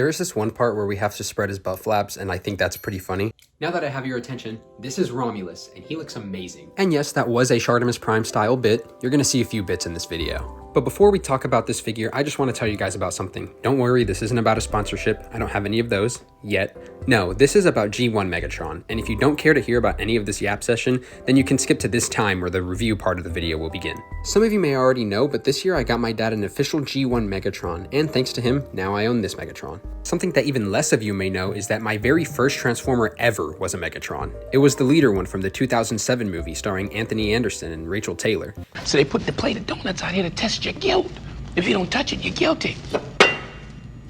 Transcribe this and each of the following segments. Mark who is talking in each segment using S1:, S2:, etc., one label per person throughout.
S1: There is this one part where we have to spread his butt flaps, and I think that's pretty funny. Now that I have your attention, this is Romulus, and he looks amazing. And yes, that was a Shartimus Prime style bit. You're gonna see a few bits in this video. But before we talk about this figure, I just want to tell you guys about something. Don't worry, this isn't about a sponsorship. I don't have any of those yet. No, this is about G1 Megatron, and if you don't care to hear about any of this yap session, then you can skip to this time where the review part of the video will begin. Some of you may already know, but this year I got my dad an official G1 Megatron, and thanks to him, now I own this Megatron. Something that even less of you may know is that my very first Transformer ever was a Megatron. It was the leader one from the 2007 movie starring Anthony Anderson and Rachel Taylor.
S2: So they put the plate of donuts out here to test your guilt. If you don't touch it, you're guilty.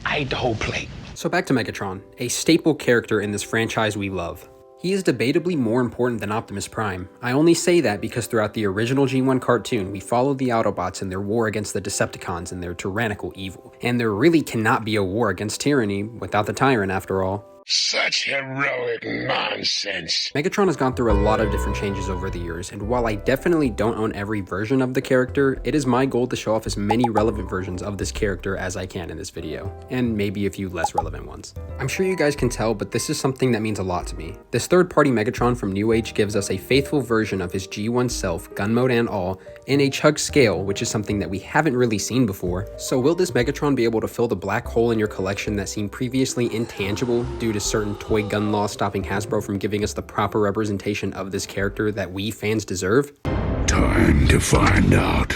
S2: I ate the whole plate.
S1: So back to Megatron, a staple character in this franchise we love. He is debatably more important than Optimus Prime. I only say that because throughout the original G1 cartoon, we followed the Autobots in their war against the Decepticons and their tyrannical evil. And there really cannot be a war against tyranny without the tyrant after all.
S2: Such heroic nonsense.
S1: Megatron has gone through a lot of different changes over the years, and while I definitely don't own every version of the character, it is my goal to show off as many relevant versions of this character as I can in this video, and maybe a few less relevant ones. I'm sure you guys can tell, but this is something that means a lot to me. This third-party Megatron from Newage gives us a faithful version of his G1 self, gun mode and all, in a CHUG scale, which is something that we haven't really seen before. So will this Megatron be able to fill the black hole in your collection that seemed previously intangible due to certain toy gun laws stopping Hasbro from giving us the proper representation of this character that we fans deserve?
S2: Time to find out.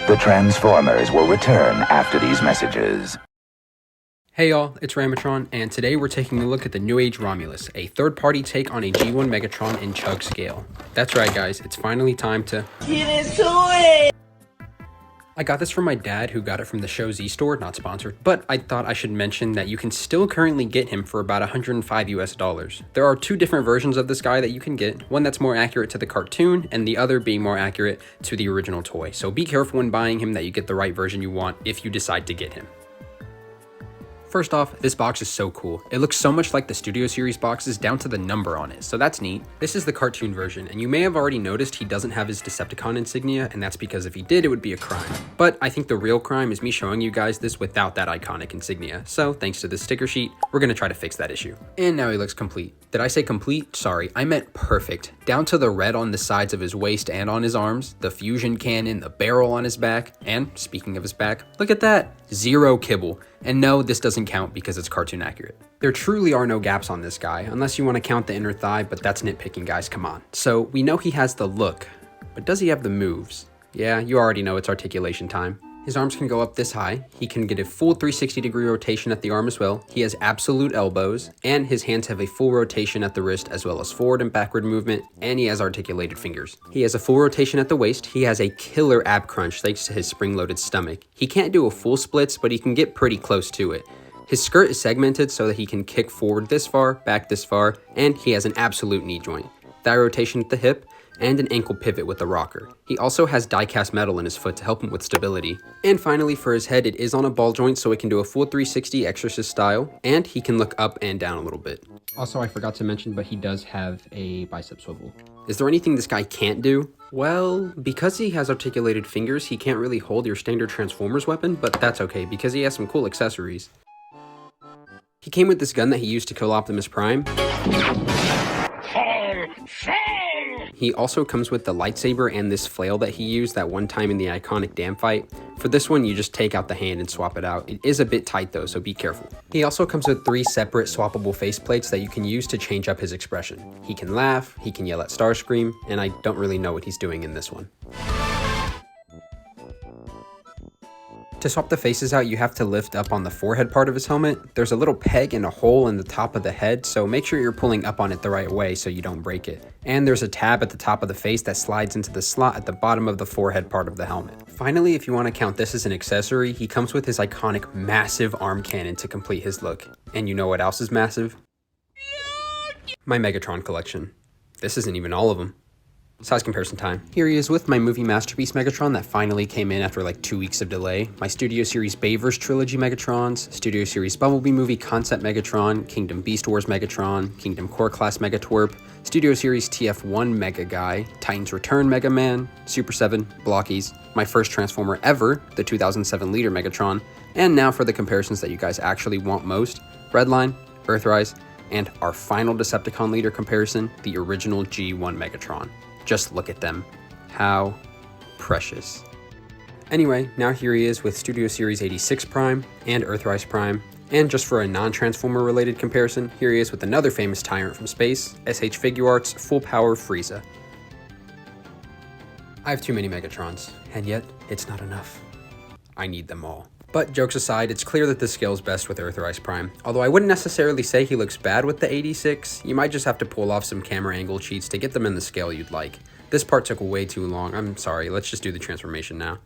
S3: The Transformers will return after these messages.
S1: Hey y'all, it's Ramatron, and today we're taking a look at the Newage Romulus, a third-party take on a G1 Megatron in CHUG scale. That's right guys, it's finally time to get into it! I got this from my dad, who got it from the ShowZStore, not sponsored, but I thought I should mention that you can still currently get him for about $105 US. There are two different versions of this guy that you can get, one that's more accurate to the cartoon, and the other being more accurate to the original toy. So be careful when buying him that you get the right version you want if you decide to get him. First off, this box is so cool. It looks so much like the Studio Series boxes down to the number on it, so that's neat. This is the cartoon version, and you may have already noticed he doesn't have his Decepticon insignia, and that's because if he did, it would be a crime. But I think the real crime is me showing you guys this without that iconic insignia, so thanks to this sticker sheet, we're gonna try to fix that issue. And now he looks complete. Did I say complete? Sorry, I meant perfect. Down to the red on the sides of his waist and on his arms, the fusion cannon, the barrel on his back, and speaking of his back, look at that, zero kibble. And no, this doesn't count because it's cartoon accurate. There truly are no gaps on this guy, unless you want to count the inner thigh, but that's nitpicking guys, come on. So we know he has the look, but does he have the moves? Yeah, you already know it's articulation time. His arms can go up this high, he can get a full 360-degree rotation at the arm as well, he has absolute elbows, and his hands have a full rotation at the wrist as well as forward and backward movement, and he has articulated fingers. He has a full rotation at the waist, he has a killer ab crunch thanks to his spring-loaded stomach. He can't do a full splits, but he can get pretty close to it. His skirt is segmented so that he can kick forward this far, back this far, and he has an absolute knee joint. Thigh rotation at the hip, and an ankle pivot with the rocker. He also has die-cast metal in his foot to help him with stability. And finally, for his head, it is on a ball joint so it can do a full 360 Exorcist style, and he can look up and down a little bit. Also, I forgot to mention, but he does have a bicep swivel. Is there anything this guy can't do? Well, because he has articulated fingers, he can't really hold your standard Transformers weapon, but that's okay because he has some cool accessories. He came with this gun that he used to kill Optimus Prime. He also comes with the lightsaber and this flail that he used that one time in the iconic dam fight. For this one, you just take out the hand and swap it out. It is a bit tight though, so be careful. He also comes with 3 separate swappable faceplates that you can use to change up his expression. He can laugh, he can yell at Starscream, and I don't really know what he's doing in this one. To swap the faces out, you have to lift up on the forehead part of his helmet. There's a little peg and a hole in the top of the head, so make sure you're pulling up on it the right way so you don't break it. And there's a tab at the top of the face that slides into the slot at the bottom of the forehead part of the helmet. Finally, if you want to count this as an accessory, he comes with his iconic massive arm cannon to complete his look. And you know what else is massive? My Megatron collection. This isn't even all of them. Size comparison time. Here he is with my movie masterpiece Megatron that finally came in after like 2 weeks of delay. My Studio Series Bayverse Trilogy Megatrons, Studio Series Bumblebee Movie Concept Megatron, Kingdom Beast Wars Megatron, Kingdom Core Class Megatwerp, Studio Series TF1 Mega Guy, Titans Return Mega Man, Super 7, Blockies, my first Transformer ever, the 2007 Leader Megatron, and now for the comparisons that you guys actually want most, Redline, Earthrise, and our final Decepticon Leader comparison, the original G1 Megatron. Just look at them. How precious. Anyway, now here he is with Studio Series 86 Prime and Earthrise Prime. And just for a non-Transformer related comparison, here he is with another famous tyrant from space, SH Figuarts Full Power Frieza. I have too many Megatrons, and yet it's not enough. I need them all. But jokes aside, it's clear that this scales best with Earthrise Prime. Although I wouldn't necessarily say he looks bad with the 86, you might just have to pull off some camera angle cheats to get them in the scale you'd like. This part took way too long. I'm sorry, let's just do the transformation now.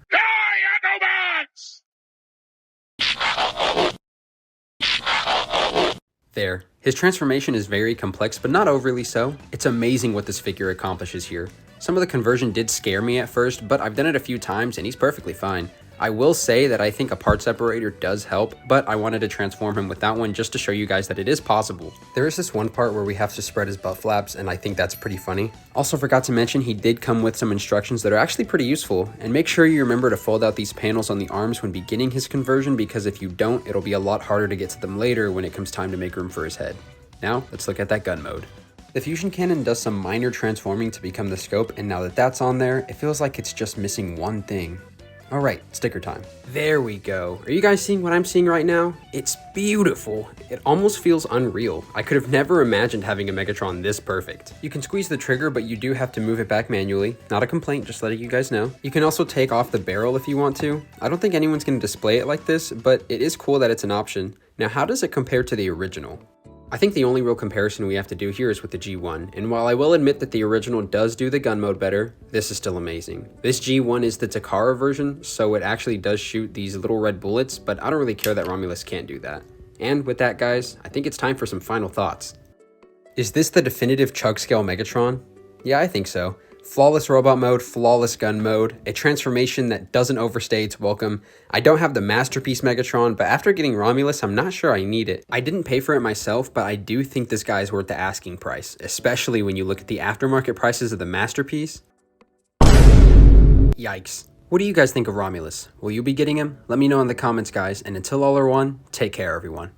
S1: There. His transformation is very complex, but not overly so. It's amazing what this figure accomplishes here. Some of the conversion did scare me at first, but I've done it a few times and he's perfectly fine. I will say that I think a part separator does help, but I wanted to transform him with that one just to show you guys that it is possible. There is this one part where we have to spread his butt flaps, and I think that's pretty funny. Also forgot to mention he did come with some instructions that are actually pretty useful, and make sure you remember to fold out these panels on the arms when beginning his conversion, because if you don't, it'll be a lot harder to get to them later when it comes time to make room for his head. Now, let's look at that gun mode. The fusion cannon does some minor transforming to become the scope, and now that that's on there, it feels like it's just missing one thing. Alright, sticker time. There we go. Are you guys seeing what I'm seeing right now? It's beautiful. It almost feels unreal. I could have never imagined having a Megatron this perfect. You can squeeze the trigger, but you do have to move it back manually. Not a complaint, just letting you guys know. You can also take off the barrel if you want to. I don't think anyone's going to display it like this, but it is cool that it's an option. Now, how does it compare to the original? I think the only real comparison we have to do here is with the G1, and while I will admit that the original does do the gun mode better, this is still amazing. This G1 is the Takara version, so it actually does shoot these little red bullets, but I don't really care that Romulus can't do that. And with that, guys, I think it's time for some final thoughts. Is this the definitive CHUG scale Megatron? Yeah, I think so. Flawless robot mode, flawless gun mode, a transformation that doesn't overstay its welcome. I don't have the masterpiece Megatron, but after getting Romulus, I'm not sure I need it. I didn't pay for it myself, but I do think this guy is worth the asking price, especially when you look at the aftermarket prices of the masterpiece. Yikes. What do you guys think of Romulus? Will you be getting him? Let me know in the comments, guys, and until all are one, take care, everyone.